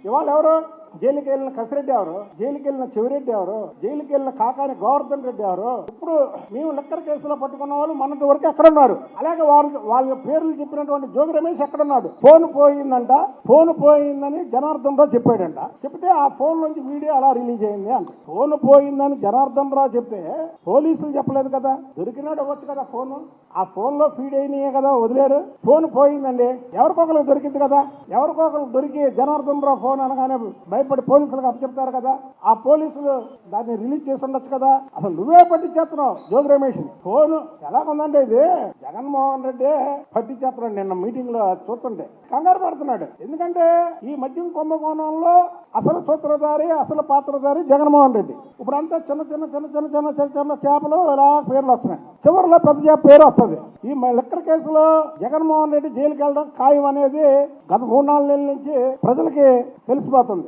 ఇవాళ ఎవరు జైలుకి వెళ్ళిన కసిరెడ్డి ఎవరు, జైలుకి వెళ్ళిన చెవిరెడ్డి ఎవరు, జైలుకి వెళ్ళిన కాకాని గోవర్ధన్ రెడ్డి ఎవరు? ఇప్పుడు మేము లిక్కర్ కేసులో పట్టుకున్న వాళ్ళు మొన్నటి వరకు ఎక్కడ ఉన్నారు? అలాగే వాళ్ళ పేర్లు చెప్పినటువంటి జోగి రమేష్ ఎక్కడున్నాడు? ఫోన్ పోయిందంట, ఫోన్ పోయిందని జనార్దన్ రావు చెప్పాడంట. చెప్తే ఆ ఫోన్ నుంచి వీడియో అలా రిలీజ్ అయింది అంట. ఫోన్ పోయిందని జనార్దన్ రావు చెప్తే పోలీసులు చెప్పలేదు కదా, దొరికినాడు అవ్వచ్చు కదా ఫోన్. ఆ ఫోన్ లో ఫీడ్ అయినాయే కదా వదిలేరు. ఫోన్ పోయిందండి, ఎవరికొకరికి దొరికింది కదా, ఎవరికొకరికి దొరికి జనార్దన్ రావు ఫోన్ అనగానే భయపడి పోలీసులకు అప్పచెప్తారు కదా, ఆ పోలీసులు దాన్ని రిలీజ్ చేసి ఉండొచ్చు కదా. అసలు నువ్వే పట్టించేస్తున్నావు జోగి రమేష్. ఫోన్ ఎలాగుందంటే ఇది జగన్మోహన్ రెడ్డి పట్టించేస్తున్నాడు. నిన్న మీటింగ్ లో చూస్తుంటే కంగారు పడుతున్నాడు. ఎందుకంటే ఈ మద్యం కుంభకోణంలో అసలు సూత్రధారి, అసలు పాత్రధారి జగన్మోహన్ రెడ్డి. ఇప్పుడు అంతా చిన్న చిన్న చిన్న చిన్న చిన్న చిన్న చిన్న చేపలు ఇలా పేర్లు వస్తున్నాయి, చివరిలో పెద్ద చేప పేరు వస్తుంది. ఈ లిక్కర్ కేసులో జగన్మోహన్ రెడ్డి జైలుకి వెళ్ళడం ఖాయం అనేది గత 3-4 నెలల నుంచి ప్రజలకి తెలిసిపోతుంది.